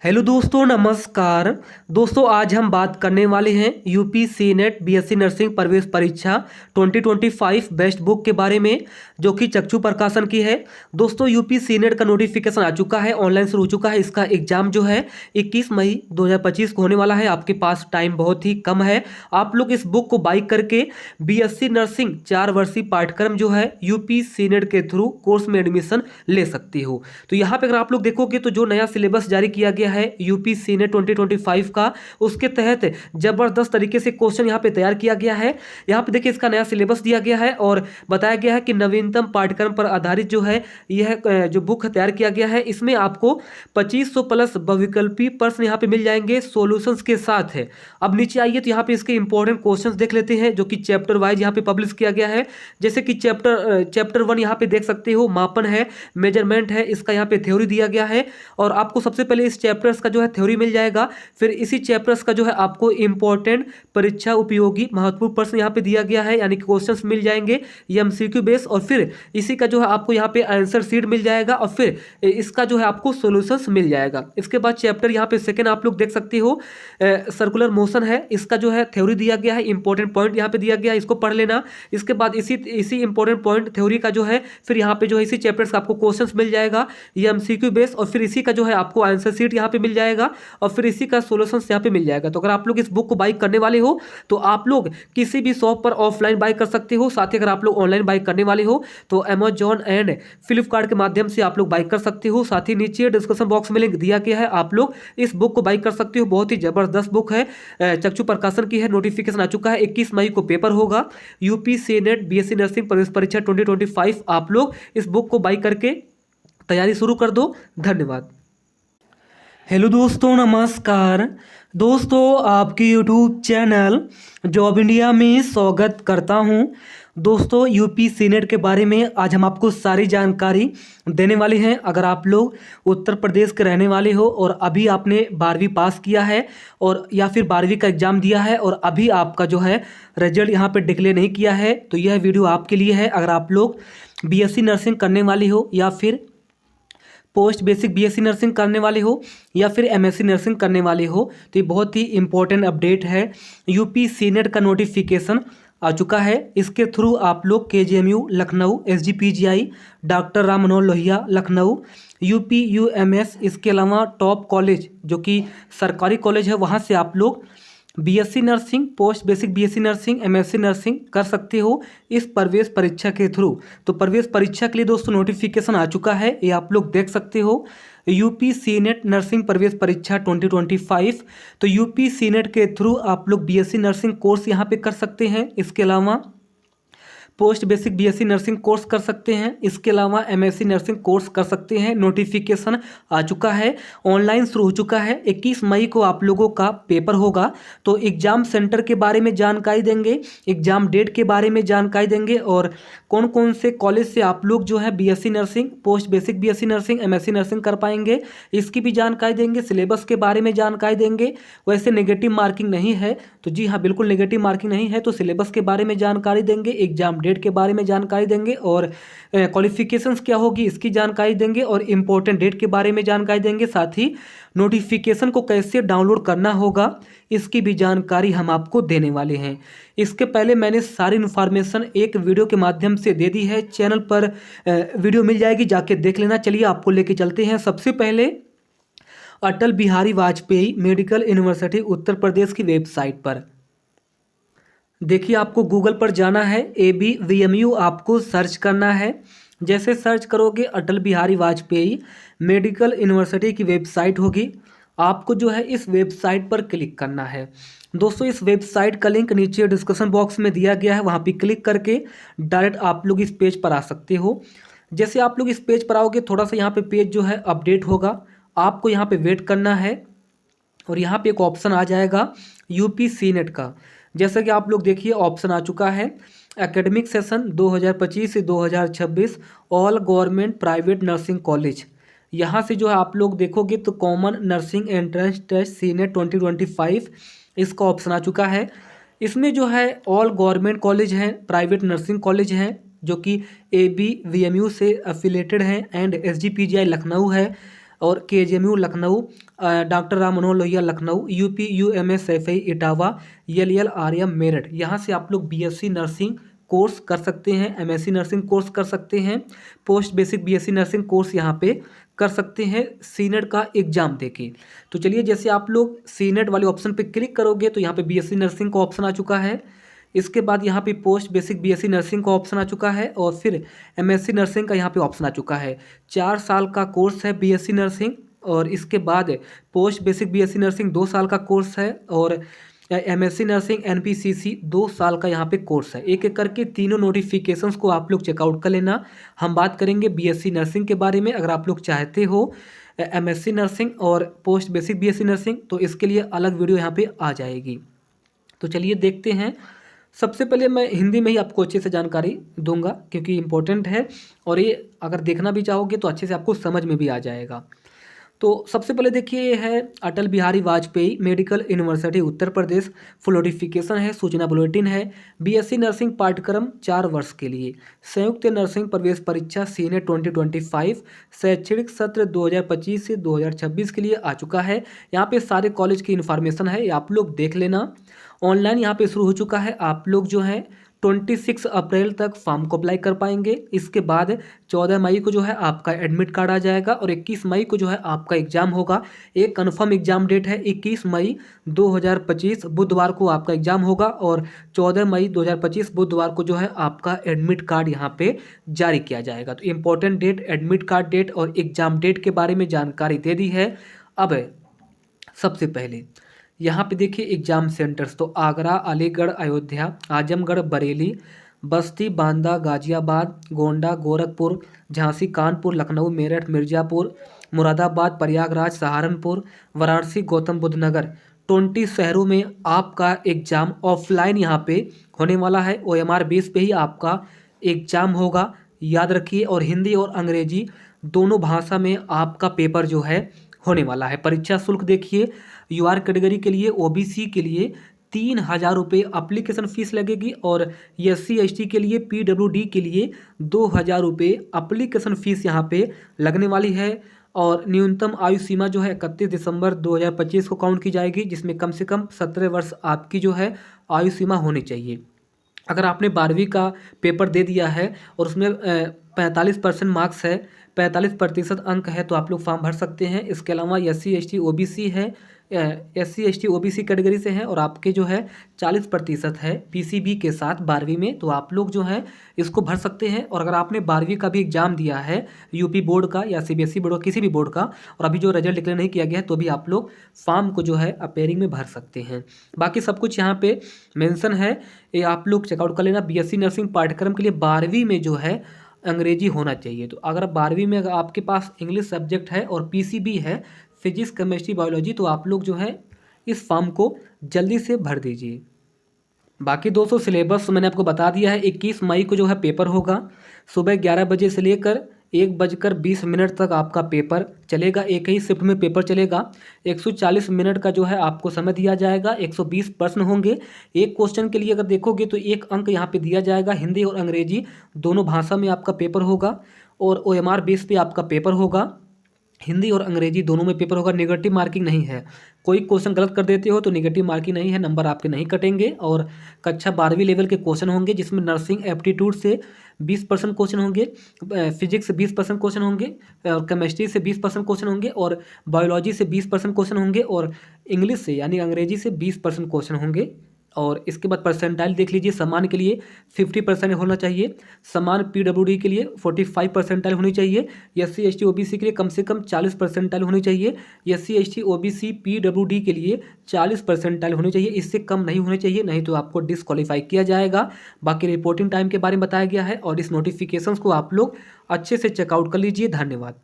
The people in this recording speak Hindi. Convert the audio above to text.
हेलो दोस्तों, नमस्कार। दोस्तों, आज हम बात करने वाले हैं यूपी सीनेट बीएससी नर्सिंग प्रवेश परीक्षा 2025 बेस्ट बुक के बारे में, जो कि चक्षु प्रकाशन की है। दोस्तों, यूपी सीनेट का नोटिफिकेशन आ चुका है, ऑनलाइन शुरू हो चुका है। इसका एग्जाम जो है 21 मई 2025 को होने वाला है। आपके पास टाइम बहुत ही कम है। आप लोग इस बुक को बाई करके बीएससी नर्सिंग 4 वर्षीय पाठ्यक्रम जो है यूपी सीनेट के थ्रू कोर्स में एडमिशन ले सकती हो। तो यहाँ पे अगर आप लोग देखोगे तो जो नया सिलेबस जारी किया गया है यूपी सीनेट 2025 का, उसके तहत जबरदस्त तरीके से क्वेश्चन यहाँ पे तैयार किया गया है। यहाँ पे देखिए, इसका नया सिलेबस दिया गया है और बताया गया है कि नवीनतम पाठ्यक्रम पर आधारित जो है यह जो बुक तैयार किया गया है, इसमें आपको 2500 प्लस बहुविकल्पी प्रश्न यहाँ पे मिल जाएंगे सॉल्यूशंस के साथ है। अब नीचे आइए तो यहाँ पे इसके इंपॉर्टेंट क्वेश्चंस देख लेते हैं, जो कि चैप्टर वाइज यहाँ पे पब्लिश किया गया है। जैसे कि चैप्टर 1 यहाँ पे देख सकते हो, मापन है, मेजरमेंट है, इसका यहाँ पे थ्योरी दिया गया है। और आपको सबसे पहले इस चैप्टर्स का जो है थ्योरी मिल जाएगा। फिर इसी चैप्टर्स का जो है आपको इंपॉर्टेंट परीक्षा उपयोगी महत्वपूर्ण प्रश्न यहाँ पे दिया गया है, यानी कि क्वेश्चंस मिल जाएंगे ये एमसीक्यू बेस। और फिर इसी का जो है आपको यहाँ पे आंसर शीट मिल जाएगा और फिर इसका जो है आपको सॉल्यूशंस मिल जाएगा। इसके बाद चैप्टर यहाँ पे सेकेंड आप लोग देख सकते हो, सर्कुलर मोशन है, इसका जो है थ्योरी दिया गया है, इंपॉर्टेंट पॉइंट यहाँ पे दिया गया है, इसको पढ़ लेना। इसके बाद इसी इंपॉर्टेंट पॉइंट थ्योरी का जो है फिर यहाँ पे जो है इसी चैप्टर्स का आपको क्वेश्चंस मिल जाएगा ये एमसीक्यू बेस। और फिर इसी का जो है आपको आंसर शीट यहाँ पे मिल जाएगा और फिर इसी का सॉल्यूशंस यहाँ पे मिल जाएगा। तो अगर आप लोग इस बुक को बाई करने वाले हो तो आप लोग किसी भी शॉप पर ऑफलाइन बाई कर सकते हो। साथ ही अगर आप लोग ऑनलाइन बाई करने वाले हो तो अमेजॉन एंड फ्लिपकार्ट के माध्यम से आप लोग बाई कर सकते हो। साथ ही नीचे डिस्क्रिप्शन बॉक्स में लिंक दिया गया है, आप लोग इस बुक को बाई कर सकते हो। बहुत ही जबरदस्त बुक है, चक्षु प्रकाशन की है। नोटिफिकेशन आ चुका है, 21 मई को पेपर होगा। यूपी सीनेट बीएससी नर्सिंग प्रवेश परीक्षा 2025 आप लोग इस बुक को बाई करके तैयारी शुरू कर दो। धन्यवाद। हेलो दोस्तों, नमस्कार। दोस्तों, आपकी यूट्यूब चैनल जॉब इंडिया में स्वागत करता हूं। दोस्तों, यूपी सीनेट के बारे में आज हम आपको सारी जानकारी देने वाले हैं। अगर आप लोग उत्तर प्रदेश के रहने वाले हो और अभी आपने 12वीं पास किया है और या फिर 12वीं का एग्ज़ाम दिया है और अभी आपका जो है रिजल्ट यहाँ पे डिक्लेयर नहीं किया है, तो यह वीडियो आपके लिए है। अगर आप लोग बीएससी नर्सिंग करने वाले हो या फिर पोस्ट बेसिक बीएससी नर्सिंग करने वाले हो या फिर एमएससी नर्सिंग करने वाले हो, तो ये बहुत ही इंपॉर्टेंट अपडेट है। यूपी सीनेट का नोटिफिकेशन आ चुका है। इसके थ्रू आप लोग KGMU Lucknow, SGPGI doctor Ram Manohar Lohia Lucknow, UPUMS, इसके अलावा टॉप कॉलेज जो कि सरकारी कॉलेज है, वहाँ से आप लोग BSc nursing, post basic BSc nursing, MSc nursing कर सकते हो इस प्रवेश परीक्षा के थ्रू। तो प्रवेश परीक्षा के लिए दोस्तों नोटिफिकेशन आ चुका है, ये आप लोग देख सकते हो, यूपी सीनेट नर्सिंग प्रवेश परीक्षा 2025। तो यूपी सीनेट के थ्रू आप लोग बीएससी नर्सिंग कोर्स यहाँ पे कर सकते हैं। इसके अलावा post basic BSc nursing course कर सकते हैं। इसके अलावा एमएससी नर्सिंग कोर्स कर सकते हैं। नोटिफिकेशन आ चुका है, ऑनलाइन शुरू हो चुका है। 21 मई को आप लोगों का पेपर होगा। तो एग्ज़ाम सेंटर के बारे में जानकारी देंगे, एग्ज़ाम डेट के बारे में जानकारी देंगे और कौन कौन से कॉलेज से आप लोग जो है BSc nursing, post basic BSc nursing, MSc nursing कर पाएंगे, इसकी भी जानकारी देंगे। सिलेबस के बारे में जानकारी देंगे। वैसे नेगेटिव मार्किंग नहीं है, तो जी हाँ, बिल्कुल नेगेटिव मार्किंग नहीं है। तो सिलेबस के बारे में जानकारी देंगे, एग्जाम डेट के बारे में जानकारी देंगे और क्वालिफिकेशंस क्या होगी इसकी जानकारी देंगे और इम्पोर्टेंट डेट के बारे में जानकारी देंगे। साथ ही नोटिफिकेशन को कैसे डाउनलोड करना होगा इसकी भी जानकारी हम आपको देने वाले हैं। इसके पहले मैंने सारी इन्फॉर्मेशन एक वीडियो के माध्यम से दे दी है, चैनल पर वीडियो मिल जाएगी, जाके देख लेना। चलिए आपको लेके चलते हैं। सबसे पहले अटल बिहारी वाजपेयी मेडिकल यूनिवर्सिटी उत्तर प्रदेश की वेबसाइट पर देखिए, आपको गूगल पर जाना है, ABVMU आपको सर्च करना है। जैसे सर्च करोगे अटल बिहारी वाजपेयी मेडिकल यूनिवर्सिटी की वेबसाइट होगी, आपको जो है इस वेबसाइट पर क्लिक करना है। दोस्तों, इस वेबसाइट का लिंक नीचे डिस्क्रिप्शन बॉक्स में दिया गया है, वहाँ पे क्लिक करके डायरेक्ट आप लोग इस पेज पर आ सकते हो। जैसे आप लोग इस पेज पर आओगे, थोड़ा सा यहाँ पे पेज जो है अपडेट होगा, आपको यहाँ पे वेट करना है और यहाँ पे एक ऑप्शन आ जाएगा यूपी सीनेट का। जैसे कि आप लोग देखिए, ऑप्शन आ चुका है एकेडमिक सेशन 2025 से 2026 all government private nursing college. यहाँ से जो है आप लोग देखोगे तो common nursing entrance test CNET 2025 इसका ऑप्शन आ चुका है। इसमें जो है ऑल गवर्नमेंट कॉलेज हैं, प्राइवेट नर्सिंग कॉलेज हैं जो कि ABVMU से एफिलेटेड हैं एंड SGPGI लखनऊ है। और KGMU Lucknow, doctor Ram Manohar Lohia Lucknow, UP UMS Saifai Etawah, LLRM Meerut. यहाँ से आप लोग BSc नर्सिंग कोर्स कर सकते हैं, MSc नर्सिंग कोर्स कर सकते हैं, post basic BSc nursing course यहाँ पे कर सकते हैं सीनेट का एग्जाम देके। तो चलिए, जैसे आप लोग सीनेट वाले ऑप्शन पे क्लिक करोगे तो यहाँ पे BSc नर्सिंग का ऑप्शन आ चुका है। इसके बाद यहाँ पे पोस्ट बेसिक BSc नर्सिंग का ऑप्शन आ चुका है और फिर MSc नर्सिंग का यहाँ पे ऑप्शन आ चुका है। 4 साल का कोर्स है BSc नर्सिंग और इसके बाद पोस्ट बेसिक BSc नर्सिंग 2 साल का कोर्स है और MSc नर्सिंग NPCC 2 साल का यहाँ पे कोर्स है। एक एक करके तीनों नोटिफिकेशंस को आप लोग चेकआउट कर लेना। हम बात करेंगे BSc नर्सिंग के बारे में। अगर आप लोग चाहते हो MSc नर्सिंग और पोस्ट बेसिक BSc नर्सिंग तो इसके लिए अलग वीडियो यहाँ पे आ जाएगी। तो चलिए देखते हैं। सबसे पहले मैं हिंदी में ही आपको अच्छे से जानकारी दूंगा क्योंकि इम्पोर्टेंट है और ये अगर देखना भी चाहोगे तो अच्छे से आपको समझ में भी आ जाएगा। तो सबसे पहले देखिए, ये है Atal Bihari Vajpayee medical university Uttar Pradesh, full notification है, सूचना बुलेटिन है। BSc नर्सिंग पाठ्यक्रम 4 वर्ष के लिए, संयुक्त नर्सिंग प्रवेश परीक्षा सीनेट 2025 शैक्षणिक सत्र 2025 से 2026 के लिए आ चुका है। यहाँ पे सारे कॉलेज की इन्फॉर्मेशन है, आप लोग देख लेना। ऑनलाइन यहाँ पे शुरू हो चुका है। आप लोग जो है 26 अप्रैल तक फॉर्म को अप्लाई कर पाएंगे। इसके बाद 14 मई को जो है आपका एडमिट कार्ड आ जाएगा और 21 मई को जो है आपका एग्ज़ाम होगा। एक कन्फर्म एग्ज़ाम डेट है 21 मई 2025 बुधवार को आपका एग्ज़ाम होगा और 14 मई 2025 बुधवार को जो है आपका एडमिट कार्ड यहाँ पे जारी किया जाएगा। तो important date, admit card date और एग्ज़ाम डेट के बारे में जानकारी दे दी है। अब सबसे पहले यहाँ पे देखिए एग्जाम सेंटर्स, तो आगरा, अलीगढ़, अयोध्या, आजमगढ़, बरेली, बस्ती, बांदा, गाजियाबाद, गोंडा, गोरखपुर, झांसी, कानपुर, लखनऊ, मेरठ, मिर्ज़ापुर, मुरादाबाद, प्रयागराज, सहारनपुर, वाराणसी, गौतम बुद्ध नगर, 20 शहरों में आपका एग्ज़ाम ऑफलाइन यहाँ पे होने वाला है। OMR बेस पे ही आपका एग्ज़ाम होगा, याद रखिए। और हिंदी और अंग्रेजी दोनों भाषा में आपका पेपर जो है होने वाला है। परीक्षा शुल्क देखिए, UR कैटेगरी के लिए, OBC के लिए 3,000 रुपये अप्लीकेशन फ़ीस लगेगी और SC ST के लिए, PWD के लिए 2,000 रुपये अप्लीकेशन फ़ीस यहाँ पे लगने वाली है। और न्यूनतम आयु सीमा जो है 31 दिसंबर 2025 को काउंट की जाएगी, जिसमें कम से कम 17 वर्ष आपकी जो है आयु सीमा होनी चाहिए। अगर आपने 12वीं का पेपर दे दिया है और उसमें 45% मार्क्स है, 45% अंक है तो आप लोग फॉर्म भर सकते हैं। इसके अलावा SC ST OBC है, SC ST OBC कैटेगरी से हैं और आपके जो है 40% है PCB के साथ 12वीं में, तो आप लोग जो है इसको भर सकते हैं। और अगर आपने 12वीं का भी एग्ज़ाम दिया है UP बोर्ड का या CBSE बोर्ड का, किसी भी बोर्ड का, और अभी जो रिजल्ट डिक्लेयर नहीं किया गया है तो भी आप लोग फॉर्म को जो है अपेयरिंग में भर सकते हैं। बाकी सब कुछ यहाँ पे मेंशन है, ये आप लोग चेकआउट कर लेना। BSc नर्सिंग पाठ्यक्रम के लिए 12वीं में जो है अंग्रेजी होना चाहिए। तो अगर 12वीं में अगर आपके पास इंग्लिश सब्जेक्ट है और PCB है, फिजिक्स, केमिस्ट्री, बायोलॉजी, तो आप लोग जो है इस फॉर्म को जल्दी से भर दीजिए। बाकी दोस्तों सिलेबस मैंने आपको बता दिया है। 21 मई को जो है पेपर होगा, सुबह 11 बजे से लेकर 1:20 तक आपका पेपर चलेगा। एक ही शिफ्ट में पेपर चलेगा। 140 मिनट का जो है आपको समय दिया जाएगा। 120 प्रश्न होंगे। एक क्वेश्चन के लिए अगर देखोगे तो 1 अंक यहाँ पे दिया जाएगा। हिंदी और अंग्रेजी दोनों भाषा में आपका पेपर होगा और OMR बेस पे आपका पेपर होगा। हिंदी और अंग्रेजी दोनों में पेपर होगा। नेगेटिव मार्किंग नहीं है। कोई क्वेश्चन गलत कर देते हो तो नेगेटिव मार्किंग नहीं है, नंबर आपके नहीं कटेंगे। और कक्षा 12वीं लेवल के क्वेश्चन होंगे जिसमें नर्सिंग एप्टीट्यूड से 20% क्वेश्चन होंगे, फिजिक्स से 20% क्वेश्चन होंगे, और केमिस्ट्री से 20% क्वेश्चन होंगे, और बायोलॉजी से 20% क्वेश्चन होंगे, और इंग्लिश से यानी अंग्रेजी से 20% क्वेश्चन होंगे। और इसके बाद परसेंटाइल देख लीजिए। समान के लिए 50% होना चाहिए, समान PWD के लिए 45 परसेंटाइल होनी चाहिए, SC ST OBC के लिए कम से कम 40 परसेंटाइल होनी चाहिए, SC ST OBC PWD के लिए 40 परसेंटाइल होनी चाहिए। इससे कम नहीं होने चाहिए, नहीं तो आपको डिस्क्वालीफाई किया जाएगा। बाकी रिपोर्टिंग टाइम के बारे में बताया गया है और इस नोटिफिकेशंस को आप लोग अच्छे से चेकआउट कर लीजिए। धन्यवाद।